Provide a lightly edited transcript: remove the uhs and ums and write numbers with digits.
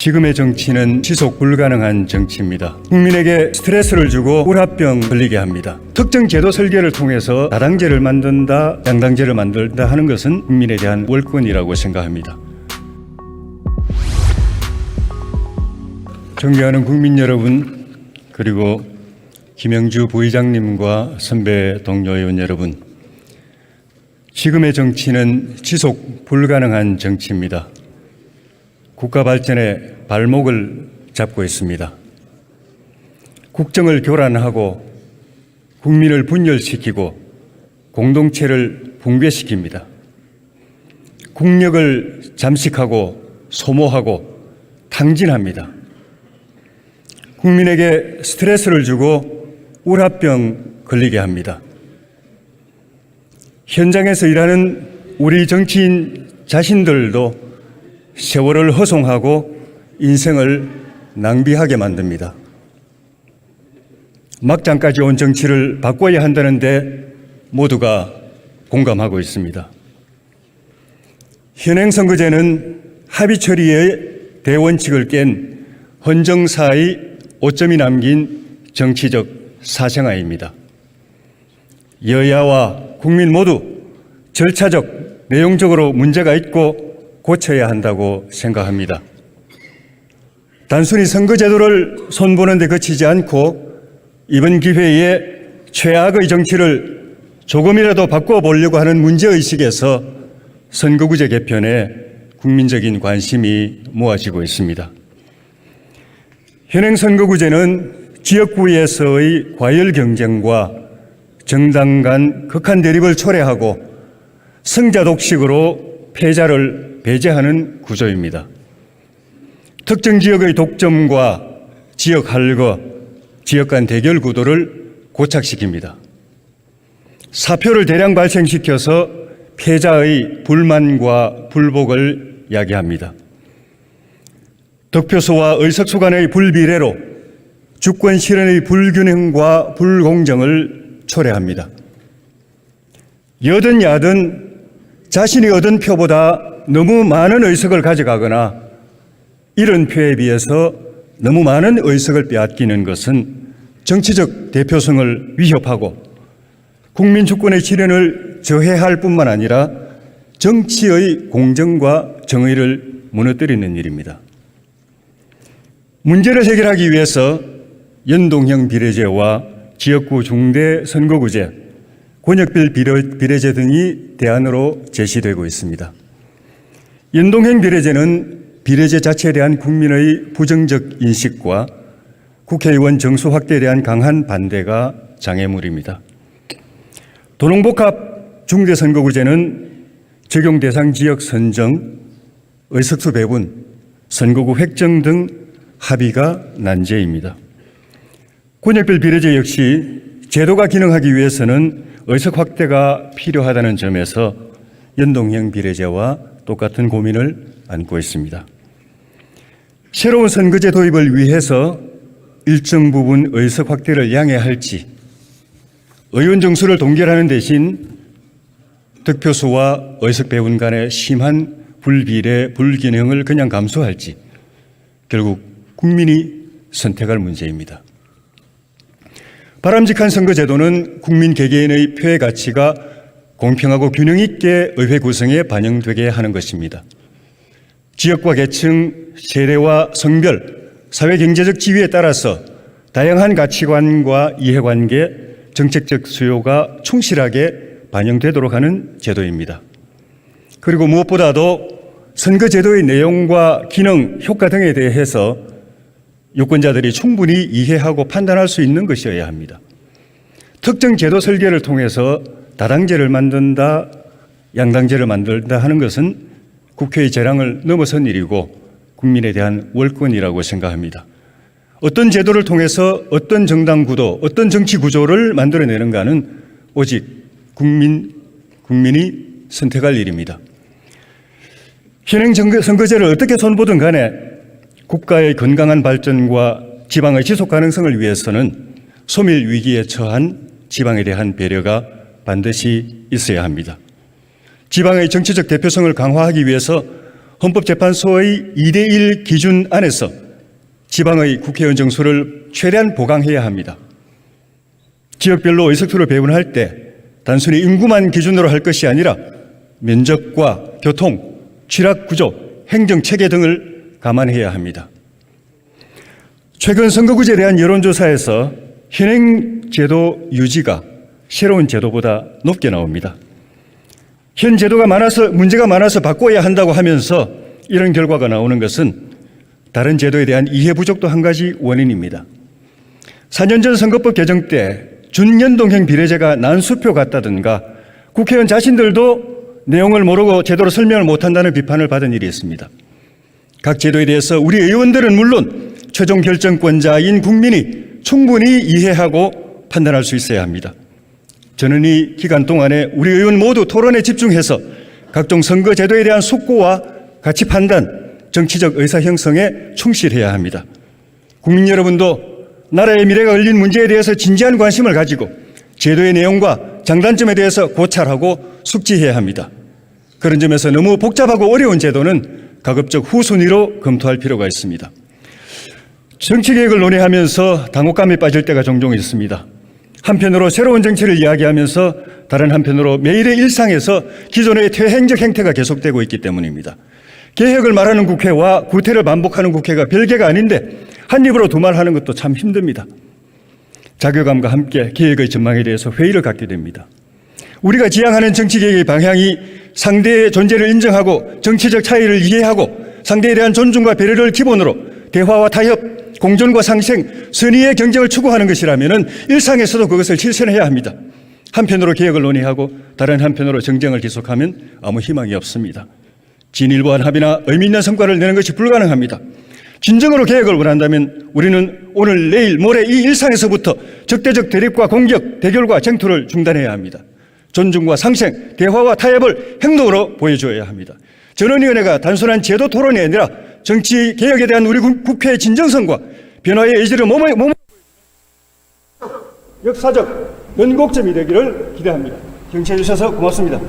지금의 정치는 지속 불가능한 정치입니다. 국민에게 스트레스를 주고 우라병 걸리게 합니다. 특정 제도 설계를 통해서 다당제를 만든다, 양당제를 만들다 하는 것은 국민에 대한 월권이라고 생각합니다. 존경하는 국민 여러분, 그리고 김영주 부의장님과 선배 동료 의원 여러분, 지금의 정치는 지속 불가능한 정치입니다. 국가 발전의 발목을 잡고 있습니다. 국정을 교란하고 국민을 분열시키고 공동체를 붕괴시킵니다. 국력을 잠식하고 소모하고 탕진합니다. 국민에게 스트레스를 주고 우라병 걸리게 합니다. 현장에서 일하는 우리 정치인 자신들도 세월을 허송하고 인생을 낭비하게 만듭니다. 막장까지 온 정치를 바꿔야 한다는데 모두가 공감하고 있습니다. 현행 선거제는 합의 처리의 대원칙을 깬 헌정사의 오점이 남긴 정치적 사생아입니다. 여야와 국민 모두 절차적, 내용적으로 문제가 있고 고쳐야 한다고 생각합니다. 단순히 선거제도를 손보는 데 그치지 않고 이번 기회에 최악의 정치를 조금이라도 바꿔보려고 하는 문제의식에서 선거구제 개편에 국민적인 관심이 모아지고 있습니다. 현행 선거구제는 지역구에서의 과열 경쟁과 정당 간 극한 대립을 초래하고 승자 독식으로 패자를 배제하는 구조입니다. 특정 지역의 독점과 지역 할거, 지역 간 대결 구도를 고착시킵니다. 사표를 대량 발생시켜서 패자의 불만과 불복을 야기합니다. 득표수와 의석수 간의 불비례로 주권 실현의 불균형과 불공정을 초래합니다. 여든 야든 자신이 얻은 표보다 너무 많은 의석을 가져가거나 이런 표에 비해서 너무 많은 의석을 빼앗기는 것은 정치적 대표성을 위협하고 국민 주권의 실현을 저해할 뿐만 아니라 정치의 공정과 정의를 무너뜨리는 일입니다. 문제를 해결하기 위해서 연동형 비례제와 지역구 중대 선거구제, 권역별 비례제 등이 대안으로 제시되고 있습니다. 연동형 비례제는 비례제 자체에 대한 국민의 부정적 인식과 국회의원 정수 확대에 대한 강한 반대가 장애물입니다. 도농복합 중대선거구제는 적용 대상 지역 선정, 의석수 배분, 선거구 획정 등 합의가 난제입니다. 권역별 비례제 역시 제도가 기능하기 위해서는 의석 확대가 필요하다는 점에서 연동형 비례제와 똑같은 고민을 안고 있습니다. 새로운 선거제 도입을 위해서 일정 부분 의석 확대를 양해할지, 의원 정수를 동결하는 대신 득표수와 의석 배분 간의 심한 불비례, 불균형을 그냥 감수할지 결국 국민이 선택할 문제입니다. 바람직한 선거제도는 국민 개개인의 표의 가치가 공평하고 균형 있게 의회 구성에 반영되게 하는 것입니다. 지역과 계층, 세대와 성별, 사회 경제적 지위에 따라서 다양한 가치관과 이해관계, 정책적 수요가 충실하게 반영되도록 하는 제도입니다. 그리고 무엇보다도 선거제도의 내용과 기능, 효과 등에 대해서 유권자들이 충분히 이해하고 판단할 수 있는 것이어야 합니다. 특정 제도 설계를 통해서 다당제를 만든다, 양당제를 만들다 하는 것은 국회의 재량을 넘어선 일이고 국민에 대한 월권이라고 생각합니다. 어떤 제도를 통해서 어떤 정당 구도, 어떤 정치 구조를 만들어내는가는 오직 국민이 선택할 일입니다. 현행 선거제를 어떻게 손보든 간에 국가의 건강한 발전과 지방의 지속 가능성을 위해서는 소멸 위기에 처한 지방에 대한 배려가 반드시 있어야 합니다. 지방의 정치적 대표성을 강화하기 위해서 헌법재판소의 2대1 기준 안에서 지방의 국회의원 정수를 최대한 보강해야 합니다. 지역별로 의석수를 배분할 때 단순히 인구만 기준으로 할 것이 아니라 면적과 교통, 취락구조, 행정체계 등을 감안해야 합니다. 최근 선거구제에 대한 여론조사에서 현행 제도 유지가 새로운 제도보다 높게 나옵니다. 현 제도가 문제가 많아서 바꿔야 한다고 하면서 이런 결과가 나오는 것은 다른 제도에 대한 이해 부족도 한 가지 원인입니다. 4년 전 선거법 개정 때 준연동형 비례제가 난수표 같다든가 국회의원 자신들도 내용을 모르고 제대로 설명을 못한다는 비판을 받은 일이 있습니다. 각 제도에 대해서 우리 의원들은 물론 최종 결정권자인 국민이 충분히 이해하고 판단할 수 있어야 합니다. 저는 이 기간 동안에 우리 의원 모두 토론에 집중해서 각종 선거 제도에 대한 숙고와 가치 판단, 정치적 의사 형성에 충실해야 합니다. 국민 여러분도 나라의 미래가 걸린 문제에 대해서 진지한 관심을 가지고 제도의 내용과 장단점에 대해서 고찰하고 숙지해야 합니다. 그런 점에서 너무 복잡하고 어려운 제도는 가급적 후순위로 검토할 필요가 있습니다. 정치개혁을 논의하면서 당혹감에 빠질 때가 종종 있습니다. 한편으로 새로운 정치를 이야기하면서 다른 한편으로 매일의 일상에서 기존의 퇴행적 행태가 계속되고 있기 때문입니다. 개혁을 말하는 국회와 구태를 반복하는 국회가 별개가 아닌데 한 입으로 두 말 하는 것도 참 힘듭니다. 자괴감과 함께 개혁의 전망에 대해서 회의를 갖게 됩니다. 우리가 지향하는 정치개혁의 방향이 상대의 존재를 인정하고 정치적 차이를 이해하고 상대에 대한 존중과 배려를 기본으로 대화와 타협, 공존과 상생, 선의의 경쟁을 추구하는 것이라면 일상에서도 그것을 실천해야 합니다. 한편으로 개혁을 논의하고 다른 한편으로 정쟁을 계속하면 아무 희망이 없습니다. 진일보한 합의나 의미 있는 성과를 내는 것이 불가능합니다. 진정으로 개혁을 원한다면 우리는 오늘, 내일, 모레 이 일상에서부터 적대적 대립과 공격, 대결과 쟁투를 중단해야 합니다. 존중과 상생, 대화와 타협을 행동으로 보여줘야 합니다. 전원위원회가 단순한 제도 토론이 아니라 정치 개혁에 대한 우리 국회의 진정성과 변화의 의지를 역사적 연곡점이 되기를 기대합니다. 경청해 주셔서 고맙습니다.